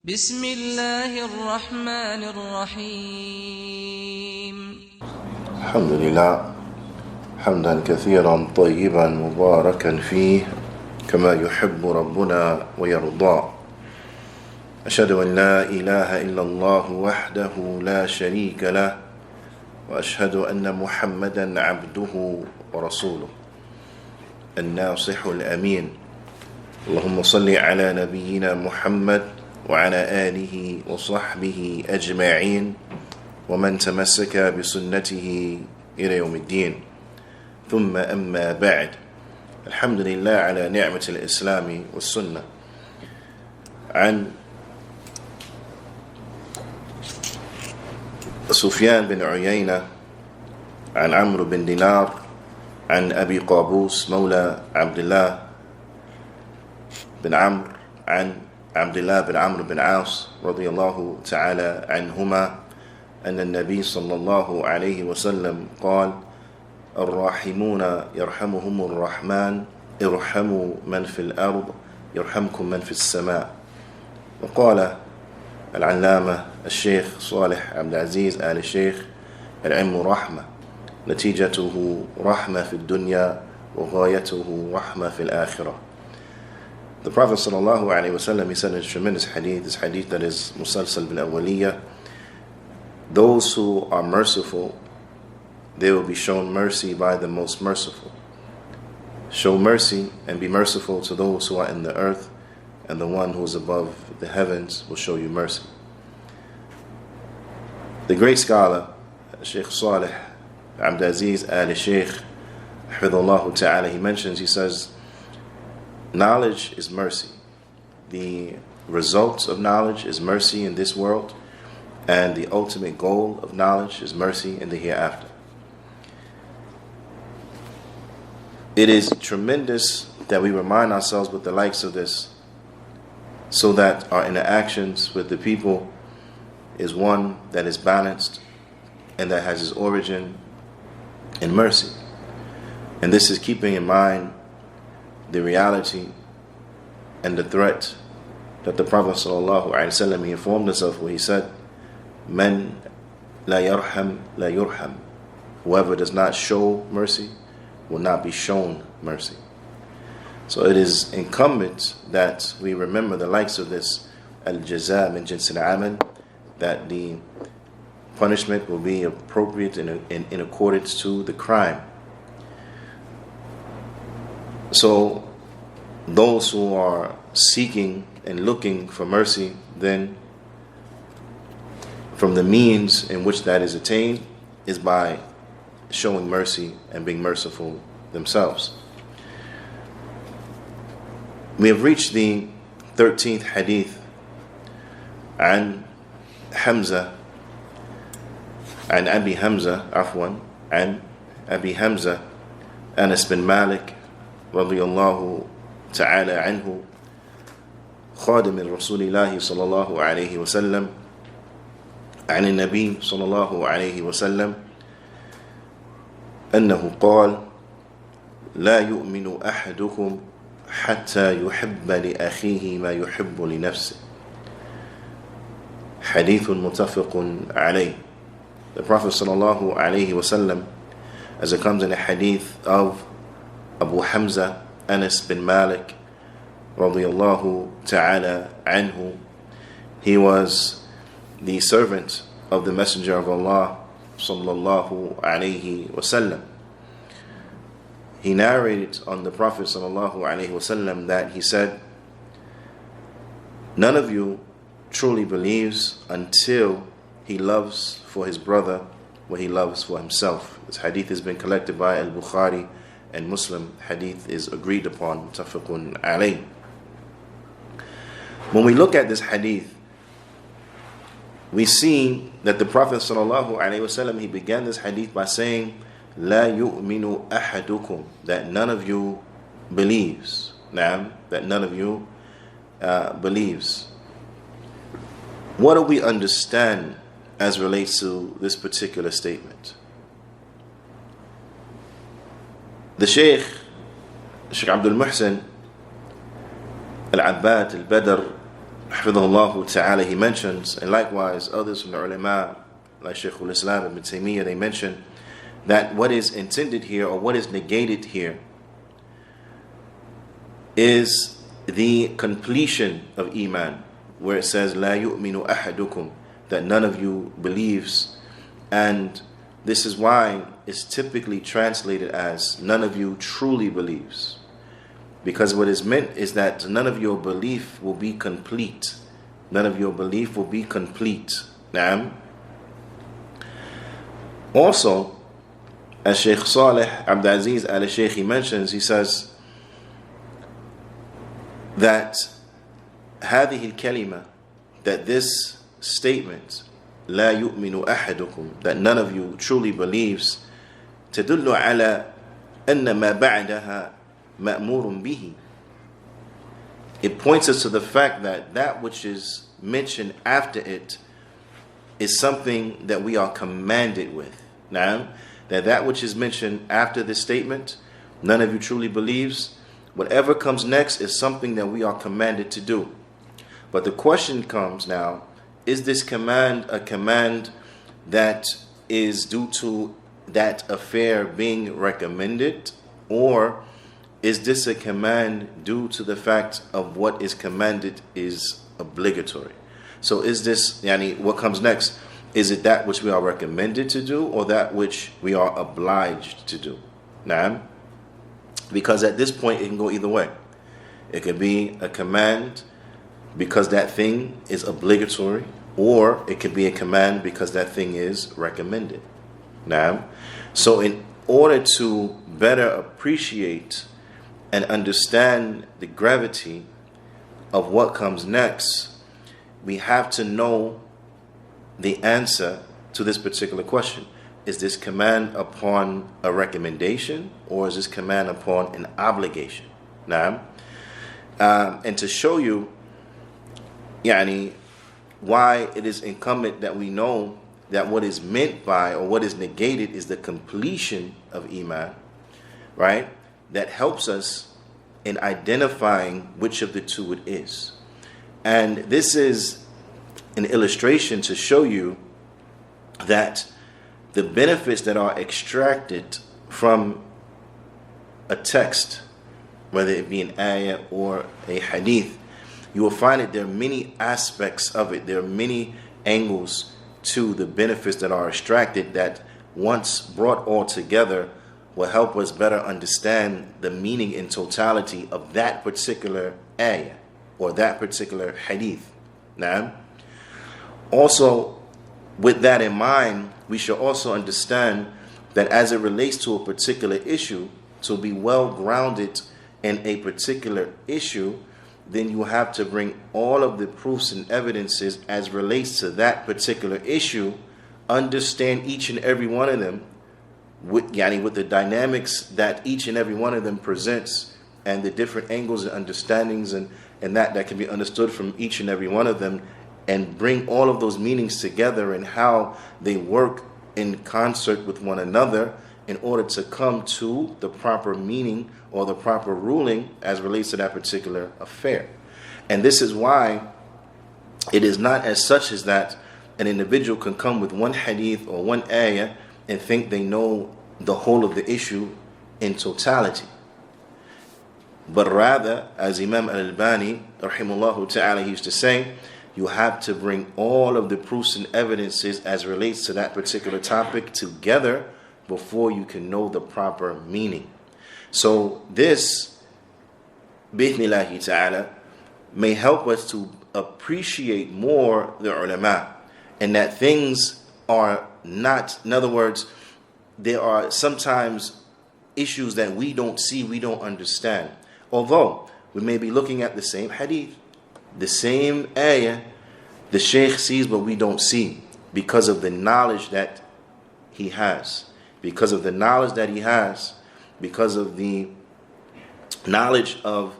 بسم الله الرحمن الرحيم. الحمد لله حمدا كثيرا طيبا مباركا فيه كما يحب ربنا ويرضى. أشهد أن لا إله إلا الله وحده لا شريك له وأشهد أن محمدا عبده ورسوله الناصح الأمين. اللهم صل على نبينا محمد وعلى آله وصحبه أجمعين ومن تمسك بسنته إلى يوم الدين. ثم أما بعد، الحمد لله على نعمة الإسلام والسنة. عن سفيان بن عيينة عن عمرو بن دينار عن أبي قابوس مولى عبد الله بن عمرو عن عبد الله بن عمرو بن عاص رضي الله تعالى عنهما أن النبي صلى الله عليه وسلم قال: الراحمون يرحمهم الرحمن ارحموا من في الأرض يرحمكم من في السماء. وقال العلامة الشيخ صالح عبد العزيز آل الشيخ: العلم رحمة، نتيجته رحمة في الدنيا وغايته رحمة في الآخرة. The Prophet sallallahu alaihi wasallam, he said in his tremendous hadith, this hadith that is musalsal bil awwaliyah, those who are merciful, they will be shown mercy by the most merciful. Show mercy and be merciful to those who are in the earth, and the one who is above the heavens will show you mercy. The great scholar, Sheikh Salih Abdul Aziz Al Sheikh, Hafidhullah Ta'ala, he mentions, he says, knowledge is mercy. The results of knowledge is mercy in this world, and the ultimate goal of knowledge is mercy in the hereafter. It is tremendous that we remind ourselves with the likes of this, so that our interactions with the people is one that is balanced and that has its origin in mercy. And this is keeping in mind the reality and the threat that the Prophet ﷺ, he informed us of, where he said, "Man la yarham la yurham." Whoever does not show mercy will not be shown mercy. So it is incumbent that we remember the likes of this al-jaza min jins al-amal, that the punishment will be appropriate in accordance to the crime. So those who are seeking and looking for mercy, then from the means in which that is attained is by showing mercy and being merciful themselves. We have reached the 13th hadith عن حمزة عن أبي حمزة عن أبي حمزة أنس بن مالك رضي الله تعالى عنه خادم رسول الله صلى الله عليه وسلم عن النبي صلى الله عليه وسلم أنه قال: لا يؤمن أحدكم حتى يحب لأخيه ما يحب لنفسه. حديث متفق عليه. The Prophet صلى الله عليه وسلم, as it comes in a hadith of Abu Hamza Anas bin Malik radiyallahu ta'ala anhu, he was the servant of the Messenger of Allah sallallahu alayhi wasallam. He narrated on the Prophet sallallahu alayhi wasallam that he said, none of you truly believes until he loves for his brother what he loves for himself. This hadith has been collected by Al-Bukhari and Muslim. Hadith is agreed upon, muttafaqun alayh. When we look at this hadith, we see that the Prophet sallallahu alaihi wasallam, he began this hadith by saying, "La yu'minu ahadukum," that none of you believes. Naam, that none of you believes. What do we understand as relates to this particular statement? The Sheikh Abdul Muhsin Al-Abbad Al-Badr Hafidhahullah ta'ala, he mentions, and likewise others from the ulama, like Shaykh al-Islam Ibn Taymiyyah, they mention that what is intended here, or what is negated here, is the completion of Iman, where it says, La yu'minu ahadukum, that none of you believes. And this is why it's typically translated as, none of you truly believes. Because what is meant is that none of your belief will be complete. None of your belief will be complete. Naam. Also, as Shaykh Salih Abdis al-Shaykh, he mentions, he says that هذه الكلمة, that this statement, لا يؤمن أحدكم, that none of you truly believes, تدل على أن ما بعدها مأمور به. It points us to the fact that that which is mentioned after it is something that we are commanded with. Now, that which is mentioned after this statement, none of you truly believes, whatever comes next is something that we are commanded to do. But the question comes now, is this command a command that is due to that affair being recommended, or is this a command due to the fact of what is commanded is obligatory? So is this, what comes next, is it that which we are recommended to do, or that which we are obliged to do? Now, because at this point it can go either way. It could be a command because that thing is obligatory, or it could be a command because that thing is recommended. Now, so in order to better appreciate and understand the gravity of what comes next, we have to know the answer to this particular question. Is this command upon a recommendation, or is this command upon an obligation? Now, and to show you why it is incumbent that we know that what is meant by, or what is negated, is the completion of Iman, right? That helps us in identifying which of the two it is. And this is an illustration to show you that the benefits that are extracted from a text, whether it be an ayah or a hadith, you will find that there are many aspects of it. There are many angles to the benefits that are extracted that, once brought all together, will help us better understand the meaning in totality of that particular ayah or that particular hadith. Now, also, with that in mind, we should also understand that as it relates to a particular issue, to be well grounded in a particular issue, then you have to bring all of the proofs and evidences as relates to that particular issue, understand each and every one of them with the dynamics that each and every one of them presents, and the different angles and understandings and that can be understood from each and every one of them, and bring all of those meanings together and how they work in concert with one another in order to come to the proper meaning or the proper ruling as relates to that particular affair. And this is why it is not as such as that an individual can come with one hadith or one ayah and think they know the whole of the issue in totality. But rather, as Imam al-Albani rahimahullah ta'ala used to say, you have to bring all of the proofs and evidences as relates to that particular topic together before you can know the proper meaning. So this, bi'ithnillahi ta'ala, may help us to appreciate more the ulama, and that things are not, in other words, there are sometimes issues that we don't see, we don't understand. Although we may be looking at the same hadith, the same ayah, the shaykh sees but we don't see, because of the knowledge that he has. Because of the knowledge that he has, because of the knowledge of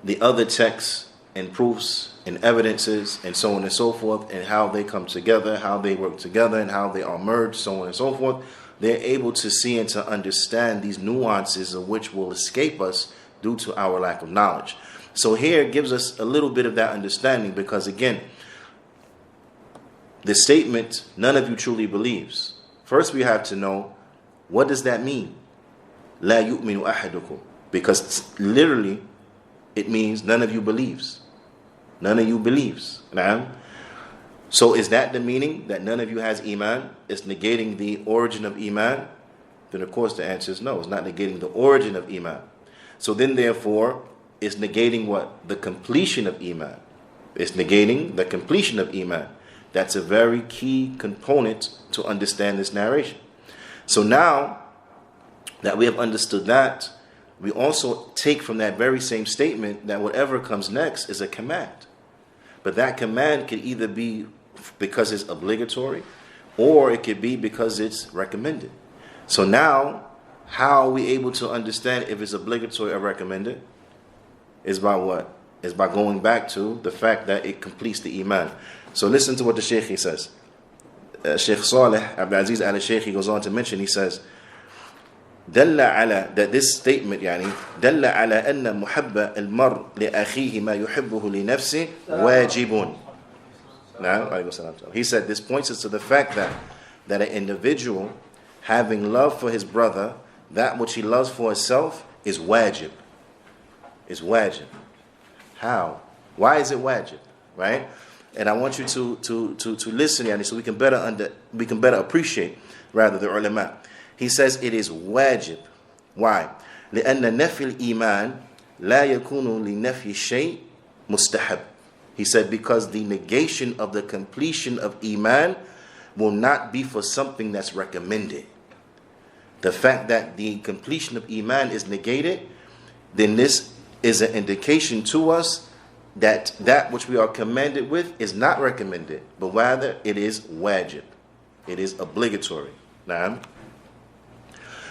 the other texts and proofs and evidences and so on and so forth, and how they come together, how they work together, and how they are merged, so on and so forth, they're able to see and to understand these nuances of which will escape us due to our lack of knowledge. So here it gives us a little bit of that understanding, because again, the statement, none of you truly believes. First we have to know, what does that mean? La yu'minu ahadukum. Because literally, it means none of you believes. None of you believes. Naam. So is that the meaning, that none of you has Iman? It's negating the origin of Iman? Then of course the answer is no. It's not negating the origin of Iman. So then therefore, it's negating what? The completion of Iman. It's negating the completion of Iman. That's a very key component to understand this narration. So now that we have understood that, we also take from that very same statement that whatever comes next is a command. But that command could either be because it's obligatory, or it could be because it's recommended. So now, how are we able to understand if it's obligatory or recommended? Is by what? Is by going back to the fact that it completes the Iman. So listen to what the Shaykh says. Shaykh Salih, Abdis al-Shaykh, he goes on to mention, he says, دل على, that this statement يعني دل على أن محب المرء لأخيه ما يحبه لنفسه واجب. Now, he said this points us to the fact that an individual having love for his brother, that which he loves for himself, is wajib. Is wajib. How? Why is it wajib? Right? And I want you to listen, yani, so we can better appreciate rather the ulama. He says it is wajib. Why? لأن نفي الإيمان لا يكون لنفي الشيء مستحب. He said because the negation of the completion of Iman will not be for something that's recommended. The fact that the completion of Iman is negated, then this is an indication to us that that which we are commanded with is not recommended, but rather it is wajib. It is obligatory. Naam.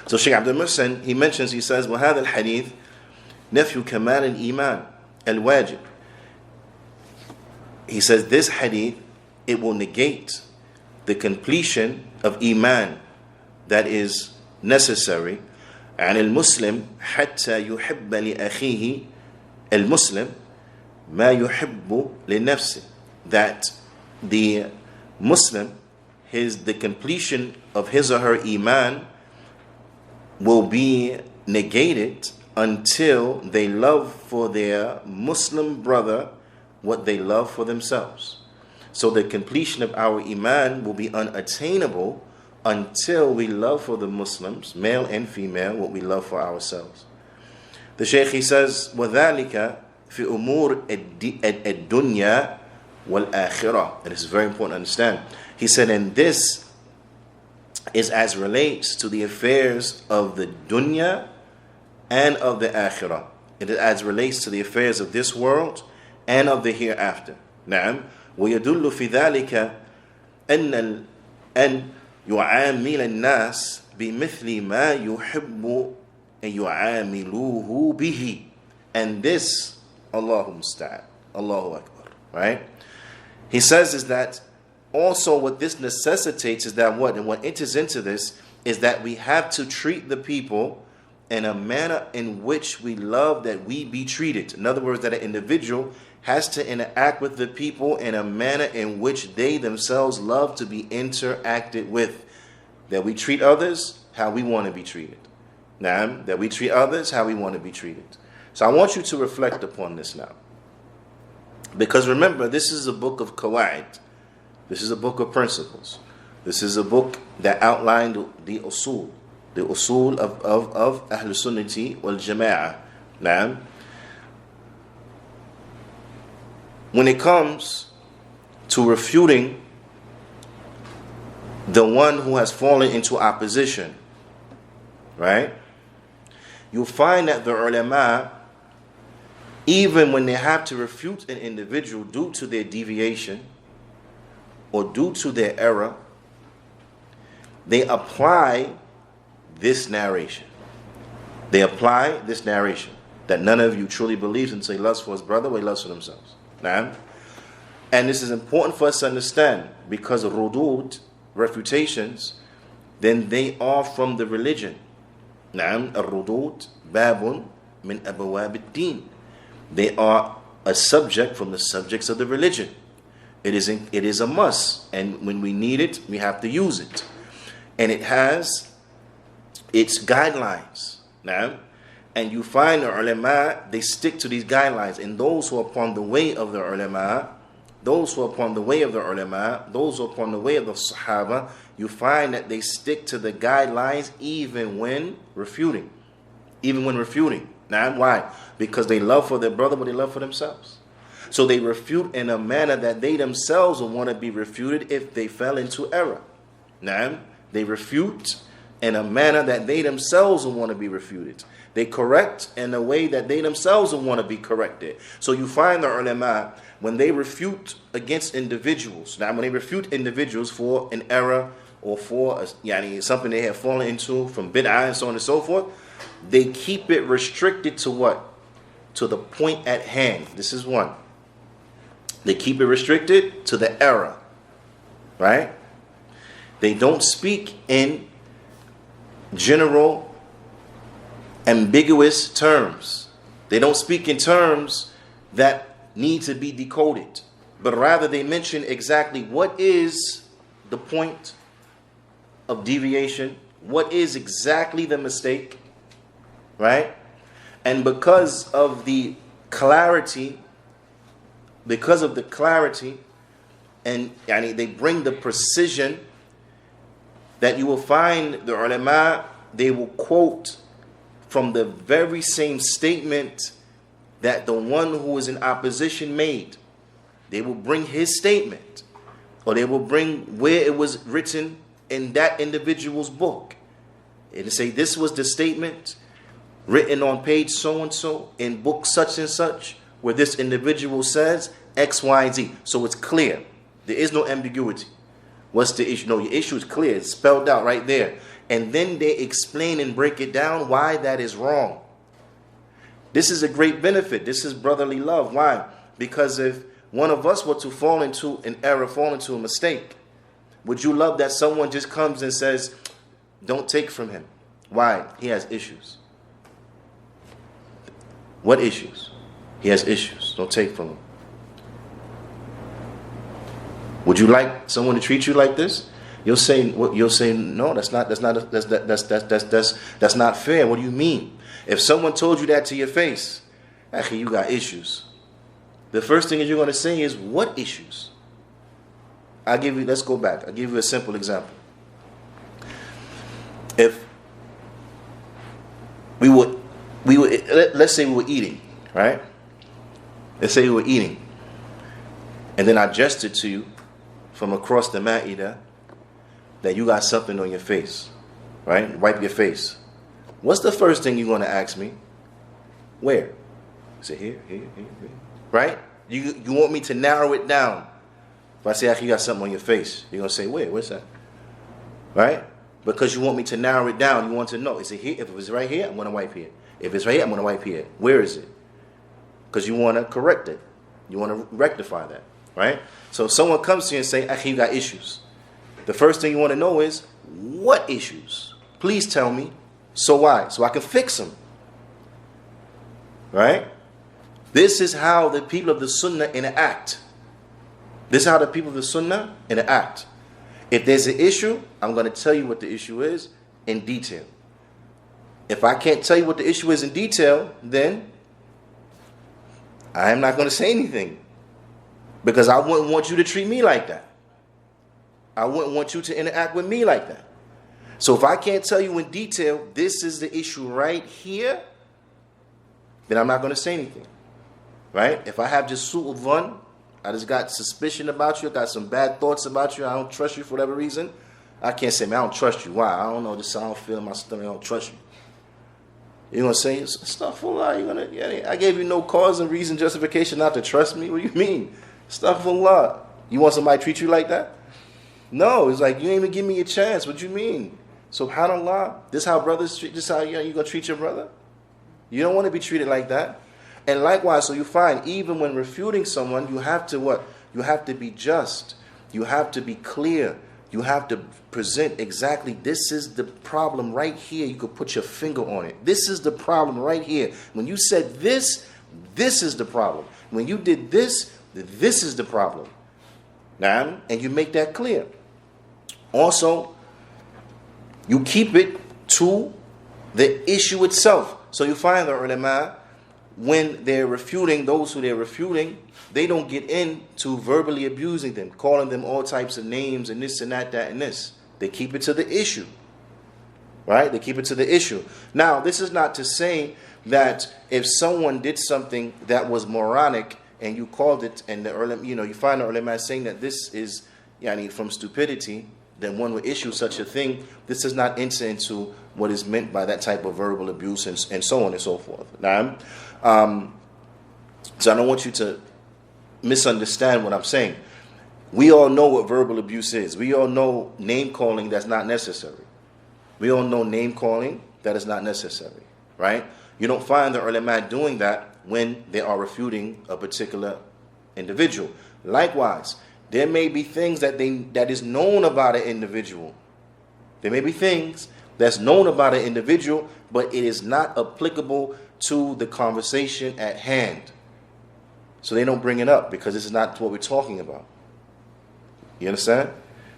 So Shaykh Abdul Muhsin, he mentions, he says, وَهَذَا الْحَدِيث نَفْيُ كَمَالِ الْإِيمَانِ الْوَاجِبِ. He says this hadith, it will negate the completion of Iman that is necessary. عن المسلم حتى يحب لأخيه المسلم ما يحب لنفسه. That the Muslim, the completion of his or her Iman will be negated until they love for their Muslim brother what they love for themselves. So the completion of our Iman will be unattainable until we love for the Muslims, male and female, what we love for ourselves. The Shaykh, he says, وَذَلِكَ فِي أُمُورِ الدُّنْيَا وَالْآخِرَةِ. And this is very important to understand. He said, and this is as relates to the affairs of the dunya and of the akhirah. It is as relates to the affairs of this world and of the hereafter. نعم. ويدل في ذلك أن يعامل الناس بمثل ما يحب أن يعاملوه به. And this, Allahu musta'an, Allahu Akbar, right? He says is that also what this necessitates is that what? And what enters into this is that we have to treat the people in a manner in which we love that we be treated. In other words, that an individual has to interact with the people in a manner in which they themselves love to be interacted with. That we treat others how we want to be treated. Naam, that we treat others how we want to be treated. So I want you to reflect upon this now. Because remember, this is a book of qawa'id. This is a book of principles. This is a book that outlined the usul of Ahl Sunnati wal Jama'ah. Naam. When it comes to refuting the one who has fallen into opposition, right? You'll find that the ulama, even when they have to refute an individual due to their deviation or due to their error, they apply this narration. They apply this narration that none of you truly believes until he loves for his brother or he loves for themselves. Nah? And this is important for us to understand because rudud, refutations, then they are from the religion. Naam, al-rudud babun min abwab ad-din. They are a subject from the subjects of the religion. It is a must, and when we need it, we have to use it. And it has its guidelines. Now, and you find the ulama, they stick to these guidelines. And those who are upon the way of the ulama, those who are upon the way of the ulama, those who are upon the way of the Sahaba, you find that they stick to the guidelines even when refuting. Even when refuting. Now, why? Because they love for their brother, but they love for themselves. So they refute in a manner that they themselves will want to be refuted if they fell into error. Now, they refute in a manner that they themselves will want to be refuted. They correct in a way that they themselves will want to be corrected. So you find the ulama, when they refute against individuals, now when they refute individuals for an error or for something they have fallen into from bid'ah and so on and so forth, they keep it restricted to what? To the point at hand. This is one. They keep it restricted to the error. Right? They don't speak in general, ambiguous terms. They don't speak in terms that need to be decoded. But rather they mention exactly what is the point of deviation, what is exactly the mistake, right? And because of the clarity, and they bring the precision that you will find the ulama, they will quote from the very same statement that the one who is in opposition made. They will bring his statement, or they will bring where it was written in that individual's book, and say this was the statement written on page so and so in book such and such, where this individual says X, Y, and Z. So it's clear. There is no ambiguity. What's the issue? No, your issue is clear. It's spelled out right there. And then they explain and break it down why that is wrong. This is a great benefit. This is brotherly love. Why? Because if one of us were to fall into an error, fall into a mistake, would you love that someone just comes and says, don't take from him? Why? He has issues. What issues? He has issues. Don't take from him. Would you like someone to treat you like this? You'll say no, that's not fair. What do you mean? If someone told you that to your face, actually you got issues. The first thing that you're going to say is, what issues? Let's go back. I'll give you a simple example. If let's say we were eating, right? Let's say we were eating, and then I gestured to you from across the ma'idah that you got something on your face, right? Wipe your face. What's the first thing you're going to ask me? Where? Say here, right? You want me to narrow it down. If I say, you got something on your face, you're going to say, where? Where's that? Right? Because you want me to narrow it down. You want to know, is it here? If it was right here, I'm going to wipe here. If it's right here, I'm going to wipe here. Where is it? Because you want to correct it. You want to rectify that. Right? So if someone comes to you and say, you got issues, the first thing you want to know is, what issues? Please tell me. So why? So I can fix them. Right? This is how the people of the Sunnah interact. This is how the people of the Sunnah interact. If there's an issue, I'm going to tell you what the issue is in detail. If I can't tell you what the issue is in detail, then I am not going to say anything. Because I wouldn't want you to treat me like that. I wouldn't want you to interact with me like that. So if I can't tell you in detail, this is the issue right here, then I'm not going to say anything. Right? If I have just su'ul dhann, I just got suspicion about you, got some bad thoughts about you, I don't trust you for whatever reason, I can't say, man, I don't trust you. Why? I don't know, just I don't feel in my stomach, I don't trust you. You're going to say, astaghfirullah, I gave you no cause and reason, justification not to trust me? What do you mean? Astaghfirullah. You want somebody to treat you like that? No, it's like, you ain't even give me a chance. What do you mean? SubhanAllah, this how brothers treat, this how you going to treat your brother? You don't want to be treated like that. And likewise, so you find, even when refuting someone, you have to what? You have to be just. You have to be clear. You have to present exactly, this is the problem right here. You could put your finger on it. This is the problem right here. When you said this, this is the problem. When you did this, this is the problem. Now, and you make that clear. Also, you keep it to the issue itself. So you find the ulama, when they're refuting those who they're refuting, they don't get into verbally abusing them, calling them all types of names and this and that, that and this. They keep it to the issue. Right? They keep it to the issue. Now, this is not to say that if someone did something that was moronic and you called it, and you find the ulama saying that this is from stupidity, then one would issue such a thing. This does not enter into what is meant by that type of verbal abuse and so on and so forth. Now, so I don't want you to misunderstand what I'm saying. We all know what verbal abuse is. We all know name calling that's not necessary. We all know name calling that is not necessary, right? You don't find the ulama doing that when they are refuting a particular individual. Likewise, there may be things that is known about an individual. There may be things that's known about an individual, but it is not applicable to the conversation at hand. So they don't bring it up because this is not what we're talking about. You understand?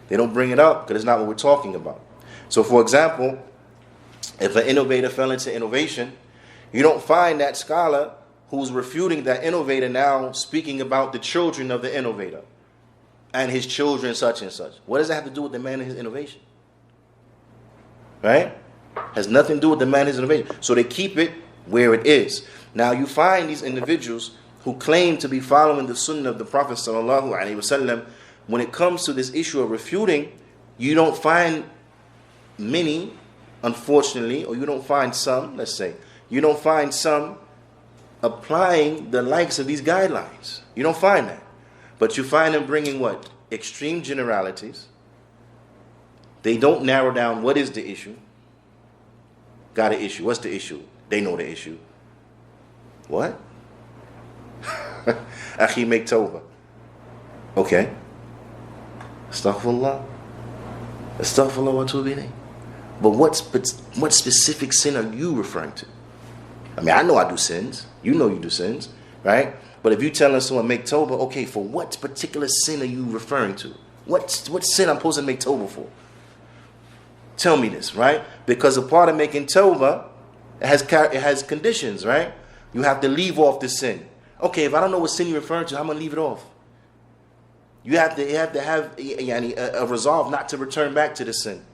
They don't bring it up because it's not what we're talking about. So, for example, if an innovator fell into innovation, you don't find that scholar who's refuting that innovator now speaking about the children of the innovator and his children such and such. What does that have to do with the man and his innovation? Right? Has nothing to do with the man and his innovation. So they keep it where it is. Now you find these individuals who claim to be following the sunnah of the Prophet ﷺ, when it comes to this issue of refuting, you don't find many, unfortunately, or you don't find some, let's say, you don't find some applying the likes of these guidelines. You don't find that. But you find them bringing what? Extreme generalities. They don't narrow down what is the issue. Got an issue. What's the issue? They know the issue. What? Akhi, make tawbah. Okay. Astaghfirullah. Astaghfirullah wa atubu ilayh. But what specific sin are you referring to? I mean, I know I do sins. You know you do sins, right? But if you telling someone make tawbah, okay, for what particular sin are you referring to? What sin I'm supposed to make tawbah for? Tell me this, right? Because a part of making tawbah, it has conditions, right? You have to leave off the sin. Okay, if I don't know what sin you're referring to, I'm going to leave it off. You have to have a resolve not to return back to the sin.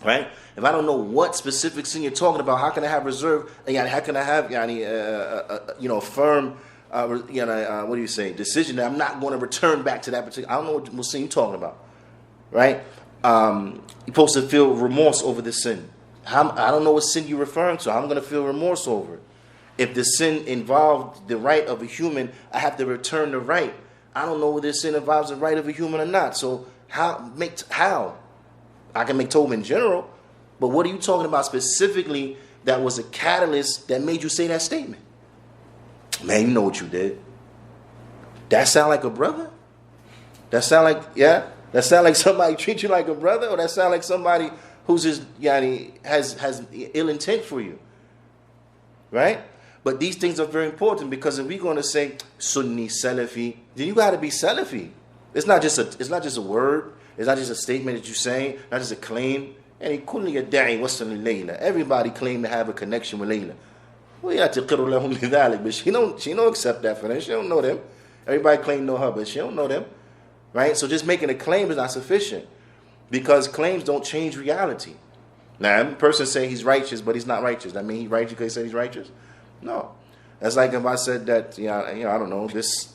Right? If I don't know what specific sin you're talking about, how can I have reserve? How can I have a firm what do you say, decision that I'm not going to return back to that particular? I don't know what sin you're talking about. Right? You're supposed to feel remorse over the sin. I don't know what sin you're referring to. I'm going to feel remorse over it. If the sin involved the right of a human, I have to return the right. I don't know whether this sin involves the right of a human or not. So how? I can make tawbah in general, but what are you talking about specifically that was a catalyst that made you say that statement? Man, you know what you did. That sound like a brother? That sound like somebody treat you like a brother? Or that sound like somebody who's just has ill intent for you? Right? But these things are very important, because if we're going to say Sunni, Salafi, then you got to be Salafi. It's not just a word. It's not just a statement that you say, not just a claim. And everybody claim to have a connection with Layla. But she don't accept that for them. She don't know them. Everybody claim know her, but she don't know them. Right? So just making a claim is not sufficient, because claims don't change reality. Now, a person say he's righteous, but he's not righteous. That mean he's righteous because he said he's righteous? No. That's like if I said that, I don't know, this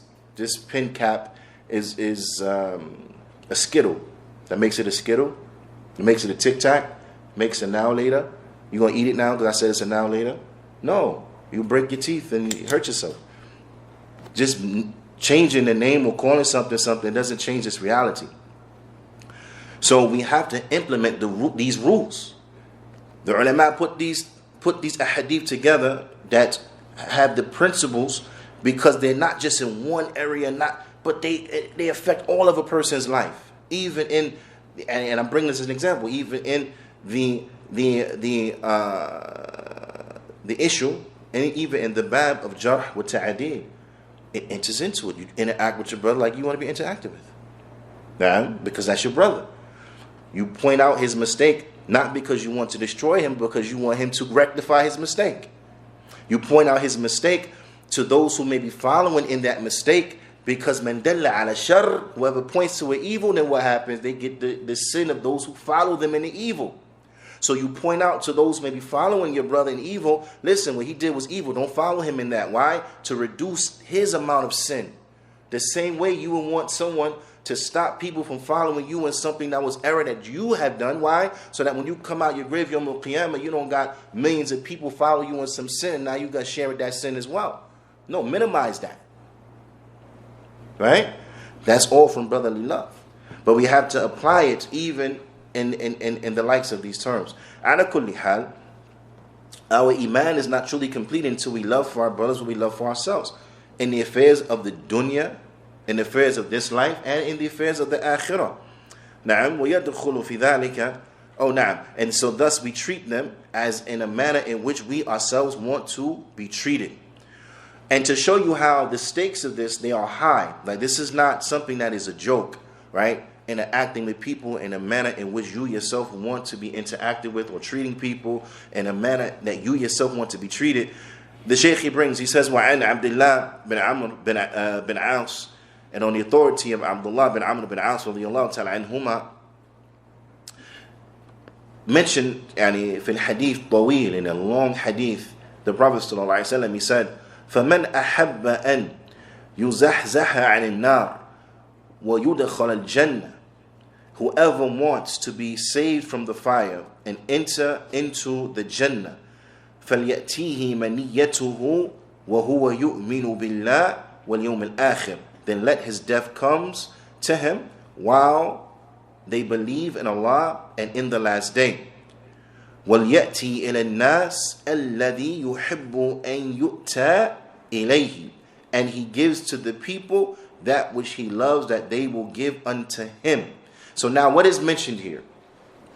pin cap is a Skittle. That makes it a Skittle. It makes it a Tic Tac. Makes it now later. You gonna eat it now because I said it's a now later? No. You break your teeth and hurt yourself. Just changing the name or calling something doesn't change its reality. So we have to implement these rules. The ulama put these hadith together that have the principles, because they're not just in one area, but they affect all of a person's life. Even in, and I'm bringing this as an example, even in the issue And even in the bab of jarh wa ta'adil, it enters into it. You interact with your brother like you want to be interacted with. Because that's your brother. You point out his mistake, not because you want to destroy him, because you want him to rectify his mistake. You point out his mistake to those who may be following in that mistake, because man dalla ala shar, whoever points to an evil, then what happens? They get the sin of those who follow them in the evil. So you point out to those who may be following your brother in evil, listen, what he did was evil. Don't follow him in that. Why? To reduce his amount of sin. The same way you would want someone to stop people from following you in something that was error that you have done. Why? So that when you come out your grave, Yawm al-Qiyamah, you don't got millions of people follow you in some sin. Now you got to share that sin as well. No, minimize that. Right? That's all from brotherly love. But we have to apply it even in the likes of these terms. Ala kulli hal, our Iman is not truly complete until we love for our brothers what we love for ourselves. In the affairs of the dunya, in the affairs of this life, and in the affairs of the akhirah. Na'am, وَيَدْخُلُ فِي ذَلِكَ. Oh, na'am. And so thus we treat them as in a manner in which we ourselves want to be treated. And to show you how the stakes of this, they are high. Like this is not something that is a joke, right? Interacting with people in a manner in which you yourself want to be interacted with, or treating people in a manner that you yourself want to be treated. The Shaykh he brings, he says, وَعَنْ Abdullah bin Amr bin Aus, and on the authority of Abdullah bin Amr bin Aus radiyallahu ta'ala anhuma, mentioned في الحديث طويل, in a long hadith, the Prophet sallallahu alaihi wasallam, he said, فَمَنْ أَحَبَّ أَنْ يُزَحْزَحَ عَنِ النَّارِ وَيُدْخَلَ الْجَنَّةِ. Whoever wants to be saved from the fire and enter into the Jannah, فَلْيَأْتِيهِ مَنِيَّتُهُ وَهُوَ يُؤْمِنُ بِاللَّهِ وَالْيَوْمِ الْآخِرِ. Then let his death comes to him while they believe in Allah and in the last day. وَلْيَأْتِي إِلَى النَّاسِ الَّذِي يُحِبُّ أَنْ يُؤْتَى إِلَيْهِ. And he gives to the people that which he loves that they will give unto him. So now what is mentioned here?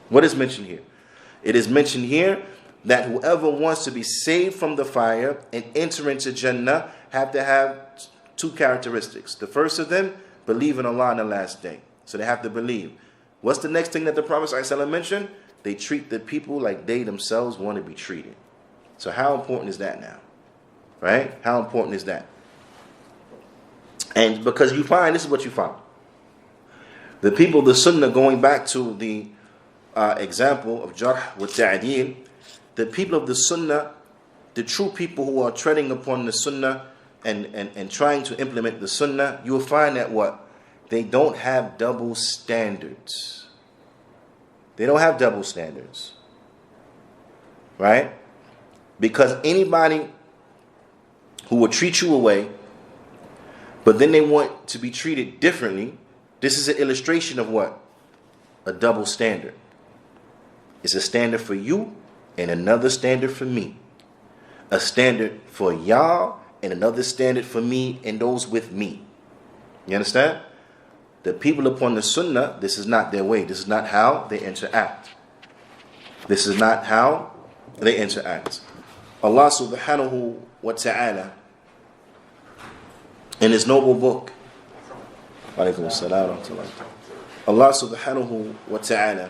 What is mentioned here? It is mentioned here that whoever wants to be saved from the fire and enter into Jannah have to have two characteristics. The first of them, believe in Allah on the last day. So they have to believe. What's the next thing that the Prophet ﷺ mentioned? They treat the people like they themselves want to be treated. So how important is that now? Right? How important is that? And because you find, this is what you find. The people, the Sunnah, going back to the example of Jarh with Ta'adil, the people of the Sunnah, the true people who are treading upon the Sunnah and trying to implement the Sunnah, you will find that what? They don't have double standards. They don't have double standards. Right? Because anybody who will treat you away, but then they want to be treated differently, this is an illustration of what? A double standard. It's a standard for you and another standard for me. A standard for y'all and another standard for me and those with me. You understand? The people upon the Sunnah, this is not their way. This is not how they interact. This is not how they interact. Allah subhanahu wa ta'ala, in His noble book, Allah subhanahu wa ta'ala,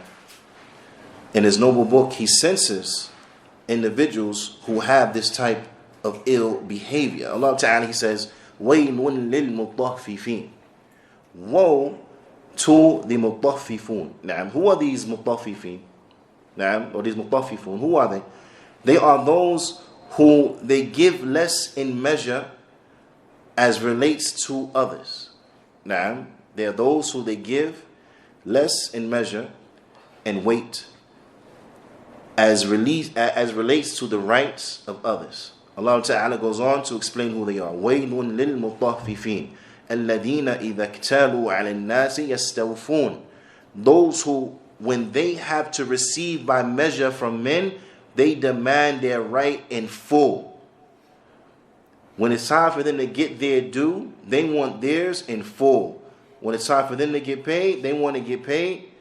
in His noble book, He censors individuals who have this type of ill behavior. Allah ta'ala, He says, وَيْلٌ لِلْمُطَّفِّفِينَ. Woe to the mutaffifun. Naam, who are these mutaffifin? Naam, or these mutaffifun, who are they? They are those who they give less in measure as relates to others. Naam, they are those who they give less in measure and weight as relates to the rights of others. Allah Ta'ala goes on to explain who they are. وَيْلٌ لِلْمُطَّفِّفِينَ الَّذِينَ إِذَا اكْتَالُوا عَلَى النَّاسِ يَسْتَوْفُونَ. Those who, when they have to receive by measure from men, they demand their right in full. When it's time for them to get their due, they want theirs in full. When it's time for them to get paid, they want to get paid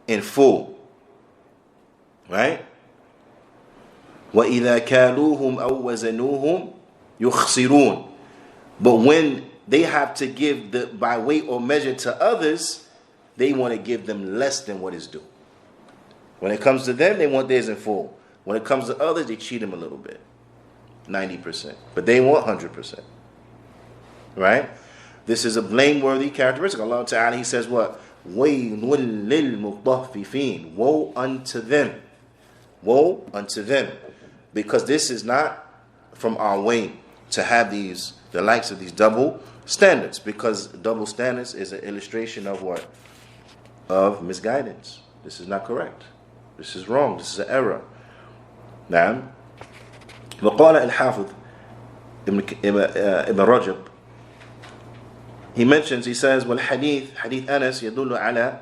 in full. Right? وَإِذَا كَالُوهُمْ أَوْ وَزَنُوهُمْ يُخْسِرُونَ. But when they have to give by weight or measure to others, they want to give them less than what is due. When it comes to them, they want theirs in full. When it comes to others, they cheat them a little bit, 90%. But they want 100%. Right? This is a blameworthy characteristic. Allah Ta'ala, He says what? وَيْلٌ لِلْمُطَفِّفِينَ. Woe unto them. Woe unto them. Because this is not from our way to have the likes of these double standards. Because double standards is an illustration of what? Of misguidance. This is not correct. This is wrong. This is an error. Now, وقال الحافظ ابن رجب, he mentions, he says, والحديث حديث أنس يدل على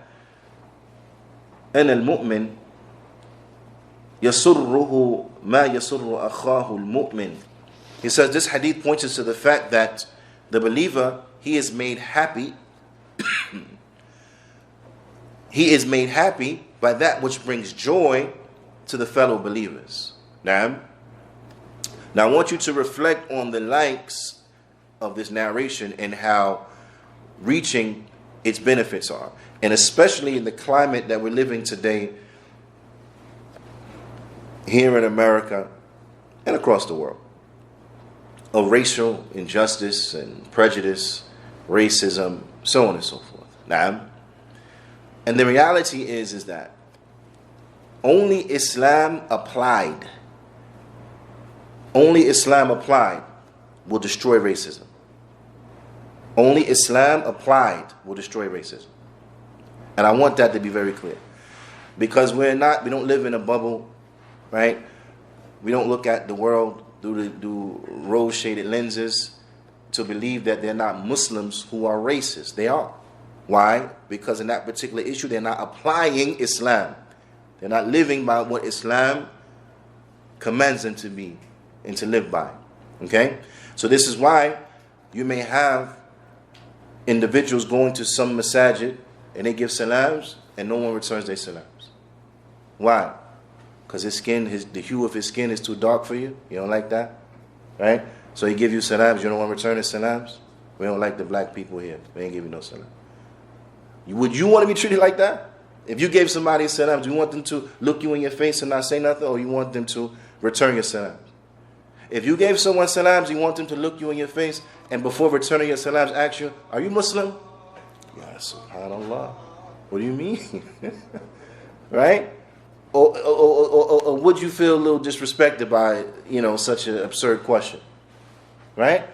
أن المؤمن يسره ما يسر أخاه المؤمن. He says this hadith points us to the fact that the believer, he is made happy. He is made happy by that which brings joy to the fellow believers. Now I want you to reflect on the likes of this narration and how reaching its benefits are. And especially in the climate that we're living today here in America and across the world, of racial injustice and prejudice, racism, so on and so forth. Now, and the reality is that only Islam applied will destroy racism. Only Islam applied will destroy racism. And I want that to be very clear. Because we don't live in a bubble, right? We don't look at the world through rose-shaded lenses to believe that they're not Muslims who are racist. They are. Why? Because in that particular issue, they're not applying Islam. They're not living by what Islam commands them to be and to live by. Okay? So this is why you may have individuals going to some masajid and they give salams and no one returns their salams. Why? Because the hue of his skin is too dark for you. You don't like that? Right? So he give you salams, you don't want to return his salams? We don't like the black people here. We ain't give you no salam. Would you want to be treated like that? If you gave somebody a salam, do you want them to look you in your face and not say nothing, or you want them to return your salams? If you gave someone salams, you want them to look you in your face and before returning your salams ask you, are you Muslim? Ya subhanallah. What do you mean? Right? Or would you feel a little disrespected by, such an absurd question? Right?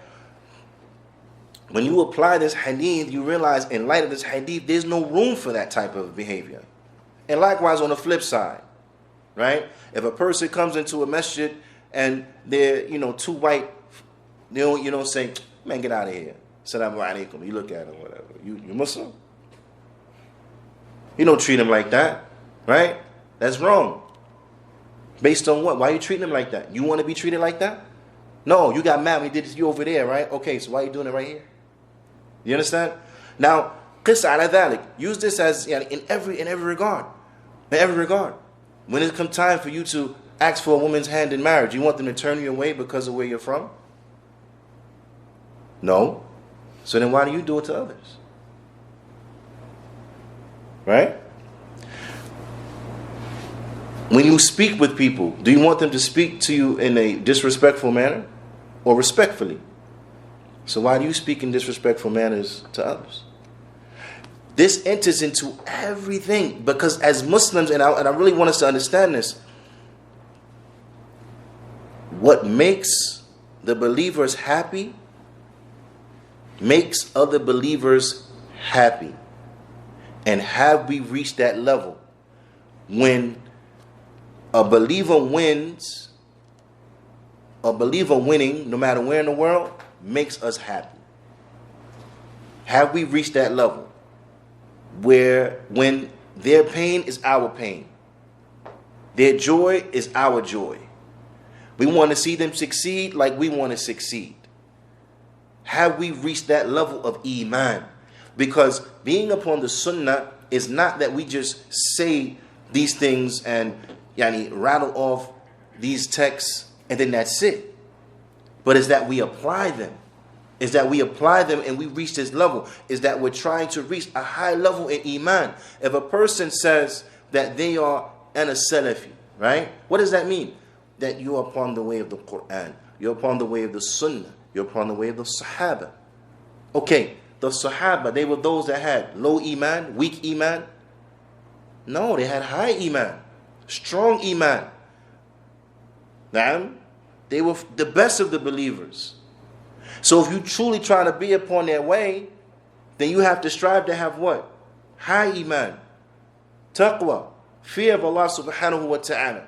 When you apply this hadith, you realize in light of this hadith, there's no room for that type of behavior. And likewise on the flip side, right? If a person comes into a masjid and they're, too white, they don't say, man, get out of here. Assalamu alaikum. You look at them, whatever. You Muslim? You don't treat them like that, right? That's wrong. Based on what? Why are you treating them like that? You want to be treated like that? No, you got mad when you did this, you over there, right? Okay, so why are you doing it right here? You understand? Now, qis ala dhalik. Use this as in every regard. In every regard. When it comes time for you to ask for a woman's hand in marriage, you want them to turn you away because of where you're from? No. So then why do you do it to others? Right? When you speak with people, do you want them to speak to you in a disrespectful manner or respectfully? So why do you speak in disrespectful manners to others? This enters into everything, because as Muslims, and I really want us to understand this, what makes the believers happy makes other believers happy. And have we reached that level when a believer wins, a believer winning, no matter where in the world, makes us happy? Have we reached that level where when their pain is our pain, their joy is our joy? We want to see them succeed like we want to succeed. Have we reached that level of Iman? Because being upon the Sunnah is not that we just say these things and rattle off these texts and then that's it. But is that we apply them. Is that we apply them and we reach this level. Is that we're trying to reach a high level in Iman. If a person says that they are a Salafi, right? What does that mean? That you are upon the way of the Qur'an. You're upon the way of the Sunnah. You're upon the way of the Sahaba. Okay, the Sahaba, they were those that had low Iman, weak Iman. No, they had high Iman, strong Iman. Now, they were the best of the believers. So if you truly try to be upon their way, then you have to strive to have what? High Iman, taqwa, fear of Allah subhanahu wa ta'ala.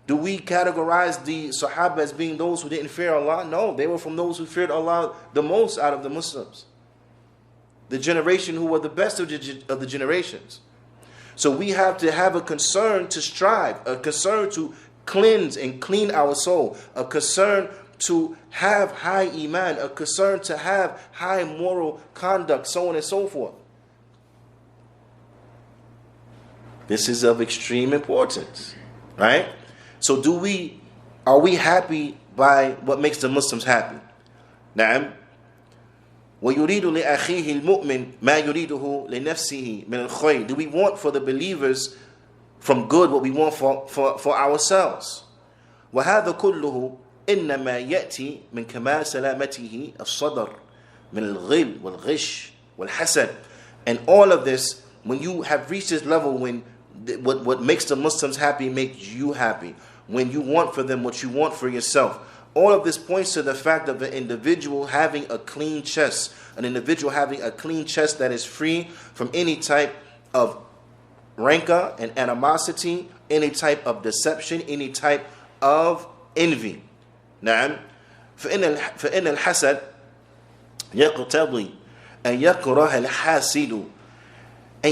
Do we categorize the Sahaba as being those who didn't fear Allah? No, they were from those who feared Allah the most out of the Muslims. The generation who were the best of the generations. So we have to have a concern to strive, a concern to cleanse and clean our soul, a concern to have high Iman, a concern to have high moral conduct, so on and so forth. This is of extreme importance, right? So are we happy by what makes the Muslims happy? نعم. وَيُرِيدُ لِأَخِيهِ الْمُؤْمِنِ مَا يُرِيدُهُ لِنَفْسِهِ مِنَ الْخَيْرِ. Do we want for the believers from good what we want for ourselves? وَهَذَا كُلُّهُ إِنَّمَا يَأْتِي مِنْ كَمَالِ سَلَامَتِهِ الصَّدْرِ مِنَ الْغِلْ وَالْغِشْ وَالْحَسَدِ. And all of this, when you have reached this level, when what makes the Muslims happy makes you happy, when you want for them what you want for yourself, all of this points to the fact of an individual having a clean chest, an individual having a clean chest that is free from any type of rancor and animosity, any type of deception, any type of envy. نعم. فإن الحسد يقتضي أن يكره الحاسد أن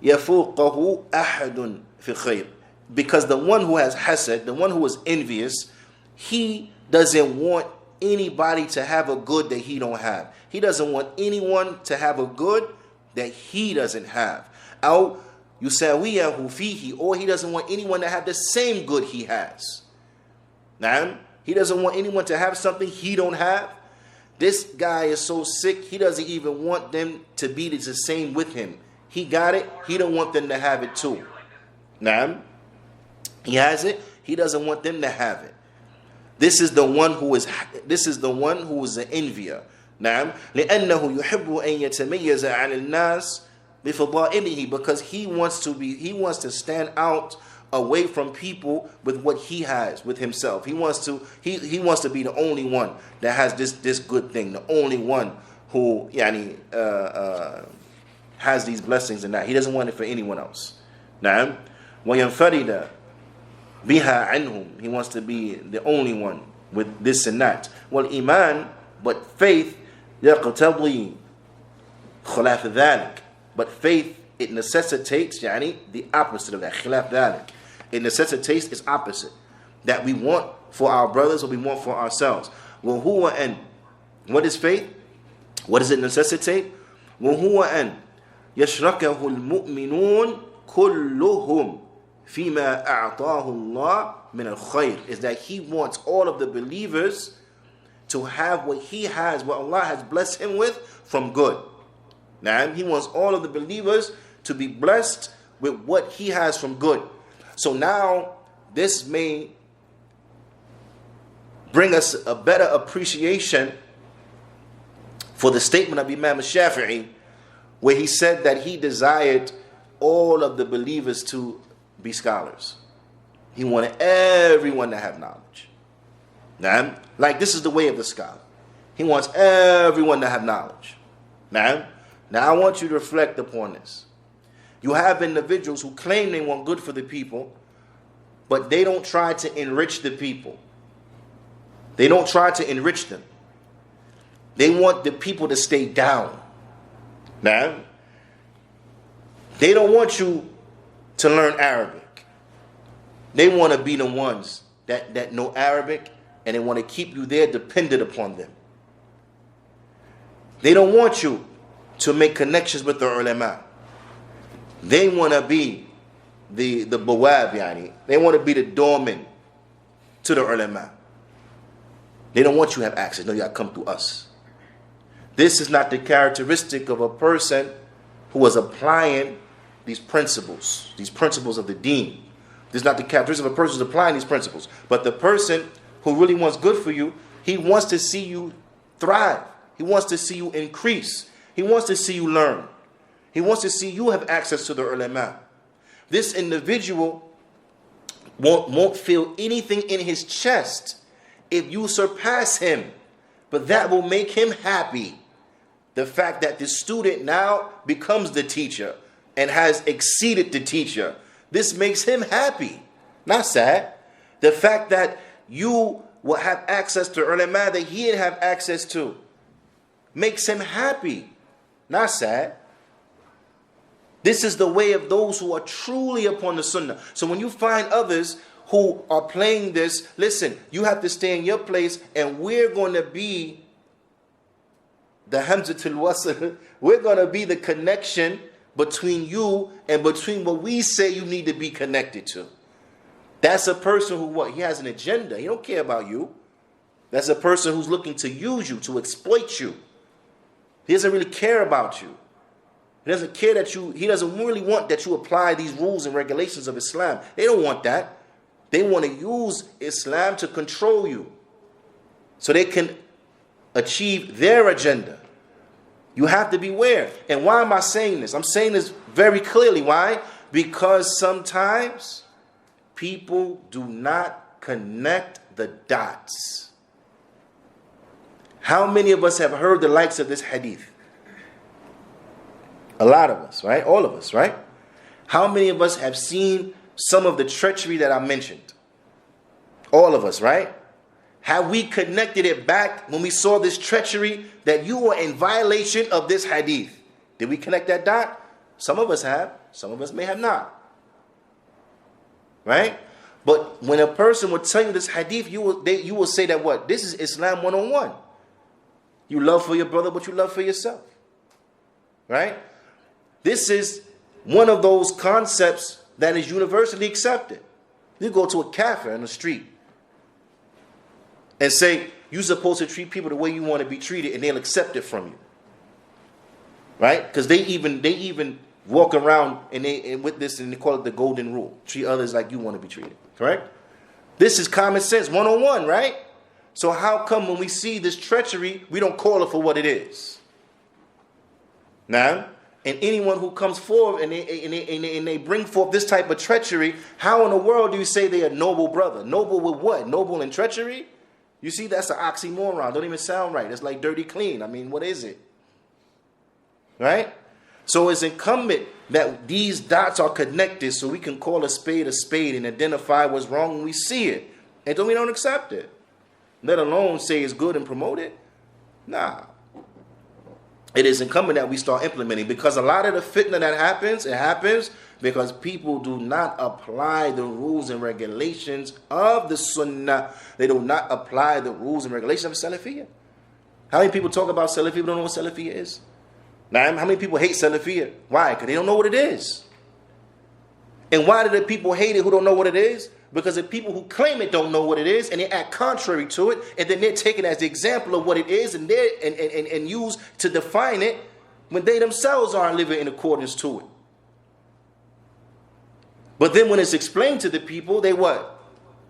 يفوقه أحد في خير. Because the one who has hasad, the one who is envious, he doesn't want anybody to have a good that he don't have. He doesn't want anyone to have a good that he doesn't have. أو يساويه فيه, or he doesn't want anyone to have the same good he has. Now, he doesn't want anyone to have something he don't have. This guy is so sick, he doesn't even want them to be the same with him. He got it, he don't want them to have it too. Now, he has it, he doesn't want them to have it. This is the one who is an envier. نعم. لأنه يحب أن يتميز عن الناس بفضائله, because he wants to stand out away from people with what he has, with himself. He wants to be the only one that has this good thing, the only one who has these blessings and that. He doesn't want it for anyone else. نعم. وينفرد بها عنهم. He wants to be the only one with this and that. Well, Iman, but faith, يقتضي خلاف ذلك. But faith, it necessitates the opposite of that. خلاف ذلك. It necessitates its opposite. That we want for our brothers what we want for ourselves. وهو أن. What is faith? What does it necessitate? وهو أن يشركه المؤمنون كلهم فيما أعطاه الله من الخير. Is that he wants all of the believers to have what he has, what Allah has blessed him with from good. Now, he wants all of the believers to be blessed with what he has from good. So now, this may bring us a better appreciation for the statement of Imam Shafi'i, where he said that he desired all of the believers to be scholars. He wanted everyone to have knowledge. Now, like this is the way of the scholar. He wants everyone to have knowledge. Now I want you to reflect upon this. You have individuals who claim they want good for the people, but they don't try to enrich the people. They don't try to enrich them. They want the people to stay down. Now, they don't want you to learn Arabic. They want to be the ones that know Arabic, and they want to keep you there dependent upon them. They don't want you to make connections with the ulama. They want to be the bawab, Juyaanee. They want to be the doorman to the ulama. They don't want you to have access. No, you got to come through us. This is not the characteristic of a person who was applying these principles of the deen. This is not the characteristic of a person who's applying these principles. But the person who really wants good for you, he wants to see you thrive. He wants to see you increase. He wants to see you learn. He wants to see you have access to the ulama. This individual won't feel anything in his chest if you surpass him. But that will make him happy. The fact that the student now becomes the teacher and has exceeded the teacher. This makes him happy, not sad. The fact that you will have access to ulama that he didn't have access to makes him happy, not sad. This is the way of those who are truly upon the sunnah. So when you find others who are playing this, listen, you have to stay in your place, and we're going to be the hamzatul wasl. We're going to be the connection between you and between what we say you need to be connected to. That's a person who what? He has an agenda. He don't care about you. That's a person who's looking to use you, to exploit you. He doesn't really care about you. He doesn't care that he doesn't really want that you apply these rules and regulations of Islam. They don't want that. They want to use Islam to control you so they can achieve their agenda. You have to beware. And why am I saying this? I'm saying this very clearly. Why? Because sometimes people do not connect the dots. How many of us have heard the likes of this hadith? A lot of us, right? All of us, right? How many of us have seen some of the treachery that I mentioned? All of us, right? Have we connected it back when we saw this treachery that you were in violation of this hadith? Did we connect that dot? Some of us have. Some of us may have not. Right? But when a person would tell you this hadith, you will say that what? This is Islam 101. You love for your brother what you love for yourself. Right? This is one of those concepts that is universally accepted. You go to a kafir in the street and say, you're supposed to treat people the way you want to be treated, and they'll accept it from you. Right? Because they even walk around and with this, and they call it the golden rule. Treat others like you want to be treated. Correct? This is common sense 101, right? So how come when we see this treachery, we don't call it for what it is? Now, and anyone who comes forward and they bring forth this type of treachery, how in the world do you say they are noble brother? Noble with what? Noble in treachery? You see, that's an oxymoron. Don't even sound right. It's like dirty clean. I mean, what is it? Right? So it's incumbent that these dots are connected so we can call a spade and identify what's wrong when we see it. And then we don't accept it. Let alone say it's good and promote it. Nah. It is incumbent that we start implementing, because a lot of the fitna that happens, it happens because people do not apply the rules and regulations of the sunnah. They do not apply the rules and regulations of Salafiyya. How many people talk about Salafiyya but don't know what Salafiyya is? Now, how many people hate Salafiyya? Why? Because they don't know what it is. And why do the people hate it who don't know what it is? Because the people who claim it don't know what it is, and they act contrary to it, and then they're taken as the example of what it is, and and used to define it when they themselves aren't living in accordance to it. But then when it's explained to the people, they what?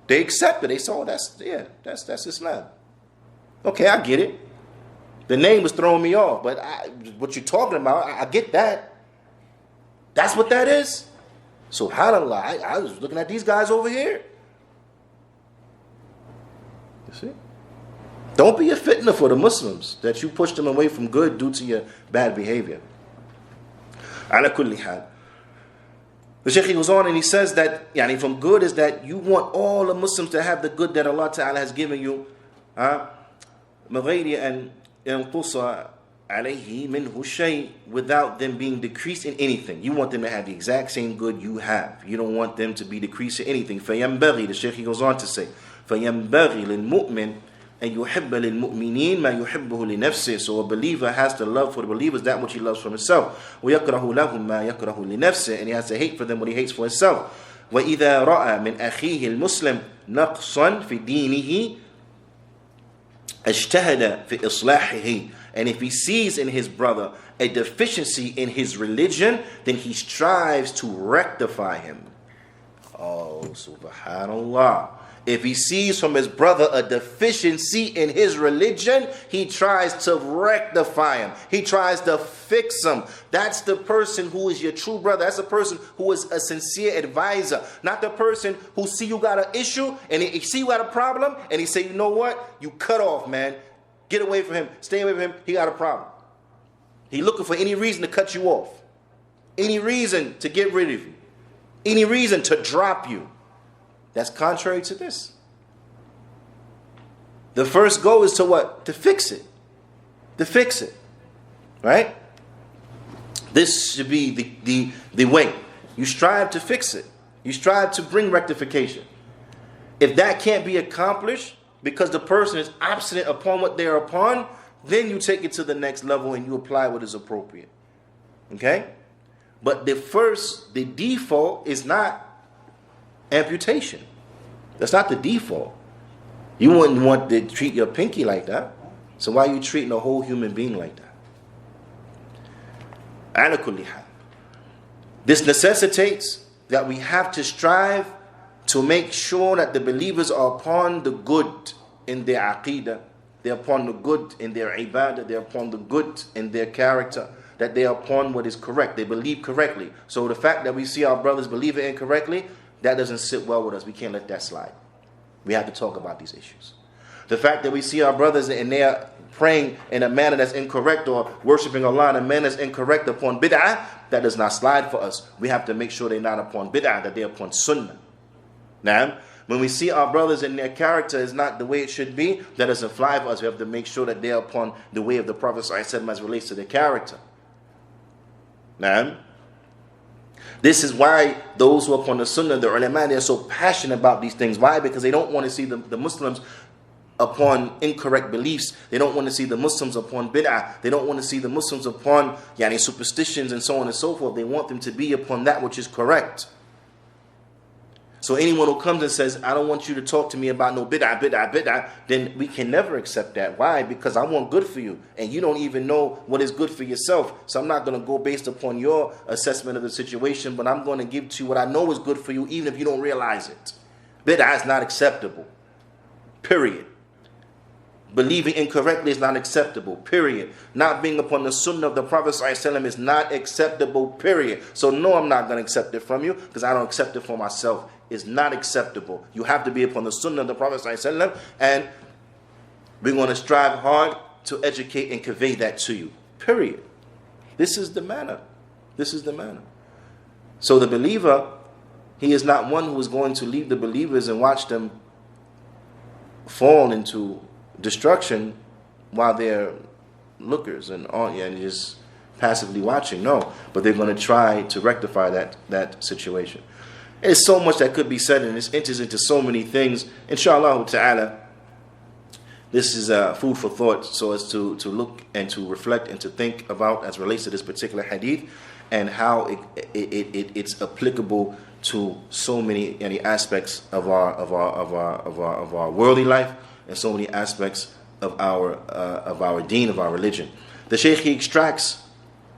They accept it. They say, oh, that's Islam. Okay, I get it. The name was throwing me off, but what you're talking about, I get that. That's what that is. SubhanAllah, I was looking at these guys over here. You see? Don't be a fitna for the Muslims that you push them away from good due to your bad behavior. Ala kulli hal. The Shaykh goes on and he says that from good is that you want all the Muslims to have the good that Allah Ta'ala has given you. مَغَيْرِ أَنْ يَنْقُصَ عَلَيْهِ مِنْهُ شَيْءٍ, without them being decreased in anything. You want them to have the exact same good you have. You don't want them to be decreased in anything. فَيَنْبَغِي, the Shaykh goes on to say, فَيَنْبَغِي لِلْمُؤْمِنِ and يُحِبَّ لِلْمُؤْمِنِينَ مَا يُحِبُّهُ لِنَفْسِهِ. So a believer has to love for the believers that which he loves for himself. وَيَكْرَهُ لَهُمْ مَا يَكْرَهُ لِنَفْسِهِ. And he has to hate for them what he hates for himself. وَإِذَا رَأَى مِنْ أَخِيهِ الْمُسْلِمِ نَقْصًا فِي دِينِهِ اجتهد في إصلاحه. And if he sees in his brother a deficiency in his religion, then he strives to rectify him. Oh, subhanallah. If he sees from his brother a deficiency in his religion, he tries to rectify him. He tries to fix him. That's the person who is your true brother. That's the person who is a sincere advisor. Not the person who see you got an issue and he see you got a problem and he say, you know what? You cut off, man. Get away from him. Stay away from him. He got a problem. He looking for any reason to cut you off. Any reason to get rid of you. Any reason to drop you. That's contrary to this. The first goal is to what? To fix it. To fix it. Right? This should be the way. You strive to fix it. You strive to bring rectification. If that can't be accomplished because the person is obstinate upon what they're upon, then you take it to the next level and you apply what is appropriate. Okay? But the default is not amputation. That's not the default. You wouldn't want to treat your pinky like that. So why are you treating a whole human being like that? This necessitates that we have to strive to make sure that the believers are upon the good in their aqeedah, they're upon the good in their ibadah, they're upon the good in their character, that they are upon what is correct, they believe correctly. So the fact that we see our brothers believe it incorrectly, that doesn't sit well with us. We can't let that slide. We have to talk about these issues. The fact that we see our brothers and they are praying in a manner that's incorrect or worshiping Allah in a manner that's incorrect upon bid'ah, that does not slide for us. We have to make sure they're not upon bid'ah, that they're upon sunnah. Now, when we see our brothers and their character is not the way it should be, that doesn't fly for us. We have to make sure that they're upon the way of the Prophet ﷺ as relates to their character. Now, this is why those who are upon the sunnah, the ulama, they are so passionate about these things. Why? Because they don't want to see the Muslims upon incorrect beliefs. They don't want to see the Muslims upon bid'ah. They don't want to see the Muslims upon superstitions and so on and so forth. They want them to be upon that which is correct. So anyone who comes and says, I don't want you to talk to me about no bid'ah, then we can never accept that. Why? Because I want good for you. And you don't even know what is good for yourself. So I'm not going to go based upon your assessment of the situation, but I'm going to give to you what I know is good for you, even if you don't realize it. Bid'ah is not acceptable. Period. Believing incorrectly is not acceptable. Period. Not being upon the sunnah of the Prophet ﷺ is not acceptable. Period. So no, I'm not going to accept it from you because I don't accept it for myself. It's not acceptable. You have to be upon the sunnah of the Prophet ﷺ, and we're going to strive hard to educate and convey that to you. Period. This is the manner. This is the manner. So the believer, he is not one who is going to leave the believers and watch them fall into destruction while they're lookers and just passively watching. No, but they're going to try to rectify that situation. There's so much that could be said, and this enters into so many things. Inshallah ta'ala, this is food for thought, so as to look and to reflect and to think about as relates to this particular hadith and how it's applicable to so many aspects of our worldly life and so many aspects of our deen, of our religion. The Shaykh, he extracts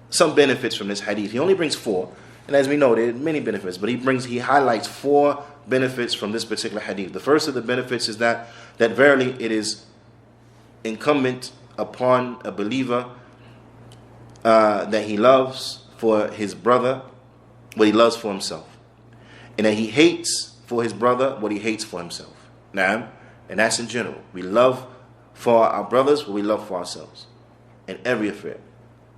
some benefits from this hadith. He only brings 4. And as we know, there are many benefits, but he highlights 4 benefits from this particular hadith. The first of the benefits is that verily it is incumbent upon a believer that he loves for his brother what he loves for himself, and that he hates for his brother what he hates for himself. Now, and that's in general. We love for our brothers what we love for ourselves in every affair.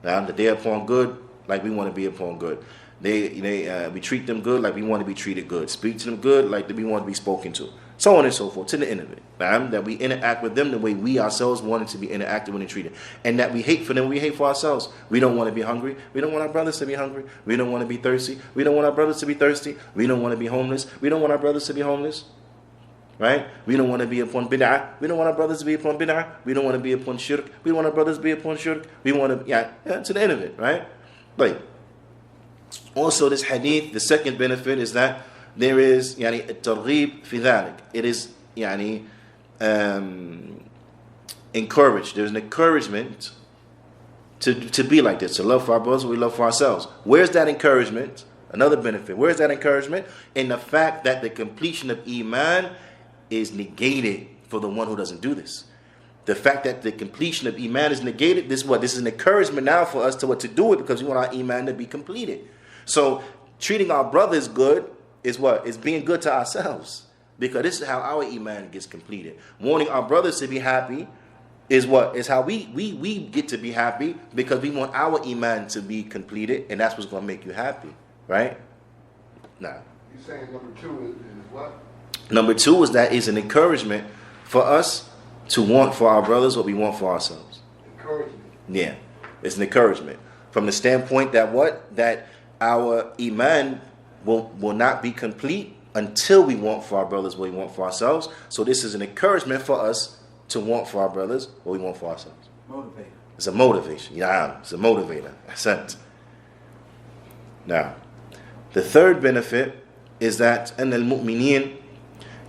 Now, that they are upon good like we want to be upon good. We treat them good like we want to be treated good. Speak to them good like we want to be spoken to. So on and so forth, to the end of it. That we interact with them the way we ourselves wanted to be interacted with and treated. And that we hate for them, we hate for ourselves. We don't want to be hungry. We don't want our brothers to be hungry. We don't want to be thirsty. We don't want our brothers to be thirsty. We don't want to be homeless. We don't want our brothers to be homeless. right? We don't want to be upon bid'ah. We don't want our brothers to be upon bid'ah. We don't want to be upon shirk. We don't want our brothers to be upon shirk. We want to, to the end of it, right? But also this hadith, the second benefit is that there is الترغيب في ذلك. It is encouraged. There's an encouragement to be like this, to love for our brothers what we love for ourselves. Where's that encouragement? Another benefit. Where's that encouragement? In the fact that the completion of Iman is negated for the one who doesn't do this. The fact that the completion of Iman is negated, this is an encouragement now for us to do it, because we want our Iman to be completed. So treating our brothers good is what? Is being good to ourselves. Because this is how our Iman gets completed. Wanting our brothers to be happy is what? Is how we get to be happy, because we want our Iman to be completed, and that's what's going to make you happy. Right? Nah. You're saying number 2 is what? Number 2 is that it's an encouragement for us to want for our brothers what we want for ourselves. Encouragement. Yeah. It's an encouragement. From the standpoint that what? That our Iman will not be complete until we want for our brothers what we want for ourselves. So this is an encouragement for us to want for our brothers what we want for ourselves. Motivator. It's a motivation. Yeah, it's a motivator. Ascent. Now, the third benefit is that أن المؤمنين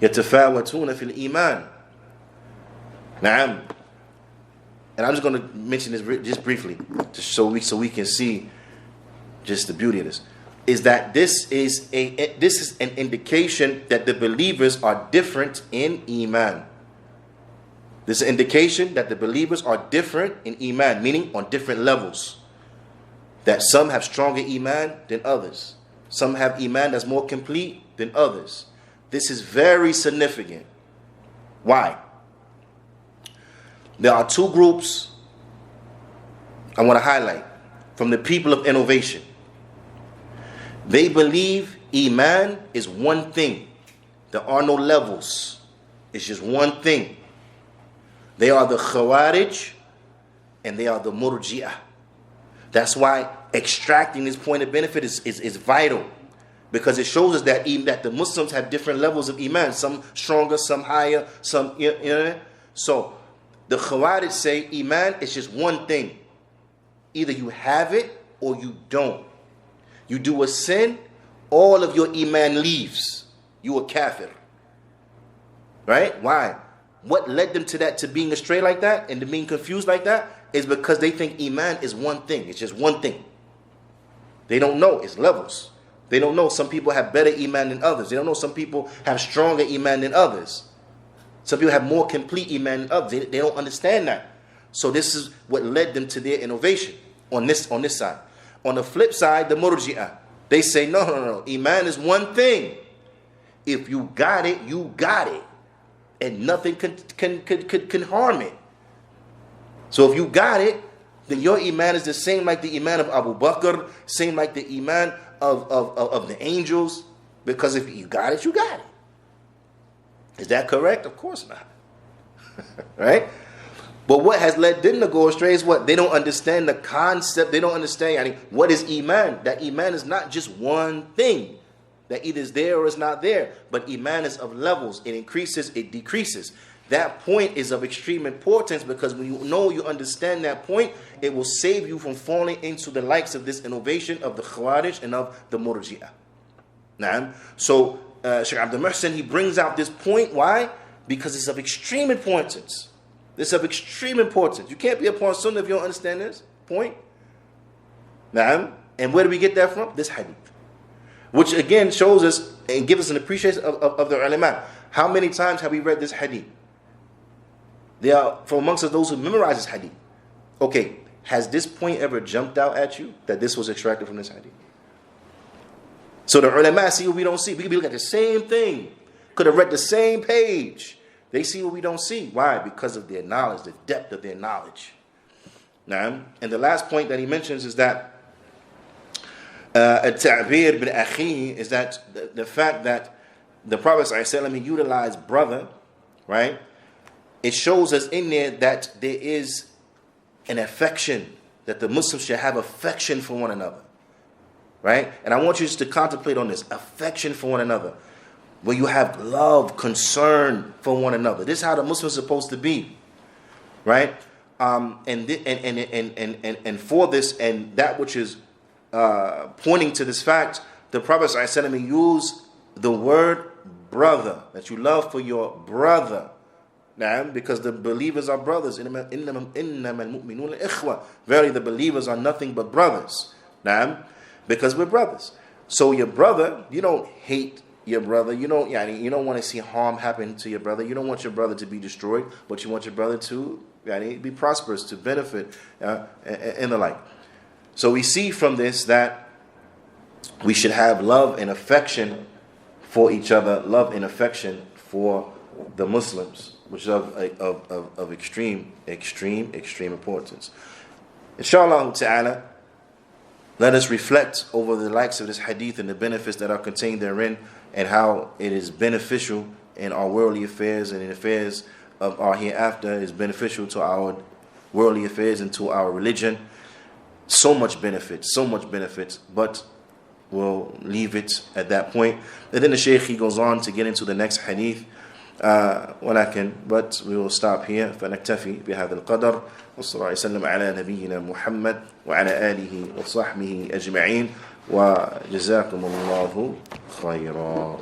يتفاوتون في الإيمان. نعم. And I'm just going to mention this just briefly, just so we can see just the beauty of this. Is that this is an indication that the believers are different in Iman. This is an indication that the believers are different in Iman, meaning on different levels. That some have stronger Iman than others. Some have Iman that's more complete than others. This is very significant. Why? There are 2 groups I want to highlight from the people of innovation. They believe Iman is one thing. There are no levels. It's just one thing. They are the Khawarij and they are the Murji'ah. That's why extracting this point of benefit is vital, because it shows us that the Muslims have different levels of Iman, some stronger, some higher, some, you know. So the Khawarij say Iman is just one thing. Either you have it or you don't. You do a sin, all of your Iman leaves. You a kafir. Right? Why? What led them to that, to being astray like that and to being confused like that, is because they think Iman is one thing. It's just one thing. They don't know. It's levels. They don't know. Some people have better Iman than others. They don't know. Some people have stronger Iman than others. Some people have more complete Iman than others. They don't understand that. So this is what led them to their innovation on this side. On the flip side, the Murji'ah, they say, no. Iman is one thing. If you got it, you got it. And nothing can harm it. So if you got it, then your Iman is the same like the Iman of Abu Bakr, same like the Iman of the angels. Because if you got it, you got it. Is that correct? Of course not. Right? But what has led them to go astray is what? They don't understand the concept. They don't understand what is Iman. That Iman is not just one thing. That either is there or is not there. But Iman is of levels. It increases, it decreases. That point is of extreme importance, because when you understand that point, it will save you from falling into the likes of this innovation of the Khawarij and of the Murji'ah. Now, so Shaykh Abdul Muhsin, he brings out this point. Why? Because it's of extreme importance. It's of extreme importance. You can't be upon Sunnah if you don't understand this point. Now, and where do we get that from? This hadith. Which again shows us and gives us an appreciation of the ulama. How many times have we read this hadith? They are from amongst us those who memorize this hadith. Okay, has this point ever jumped out at you, that this was extracted from this hadith? So the ulama see what we don't see. We could be looking at the same thing, could have read the same page. They see what we don't see. Why? Because of their knowledge, the depth of their knowledge. Now, and the last point that he mentions is that at-ta'bir bin akhi, is that the fact that the Prophet ﷺ, he utilized brother, right? It shows us in there that there is an affection, that the Muslims should have affection for one another, right? And I want you just to contemplate on this, affection for one another. where you have love, concern for one another. This is how the Muslims are supposed to be, right? And for this and that which is pointing to this fact, the Prophet ﷺ used the word brother, that you love for your brother. Because the believers are brothers. Verily the believers are nothing but brothers. Because we're brothers. So your brother, you don't hate your brother. You don't want to see harm happen to your brother. You don't want your brother to be destroyed, but you want your brother to be prosperous, to benefit, and the like. So we see from this that we should have love and affection for each other, love and affection for the Muslims, which is of extreme importance. Inshallah ta'ala, let us reflect over the likes of this hadith and the benefits that are contained therein, and how it is beneficial in our worldly affairs and in affairs of our hereafter. Is beneficial to our worldly affairs and to our religion. So much benefit, but we'll leave it at that point. And then the Shaykh, he goes on to get into the next hadith. But we will stop here. فنكتفي بهذا القدر. وصلى الله وسلم على نبينا محمد وعلى آله وصحبه أجمعين. وجزاكم الله خيرا.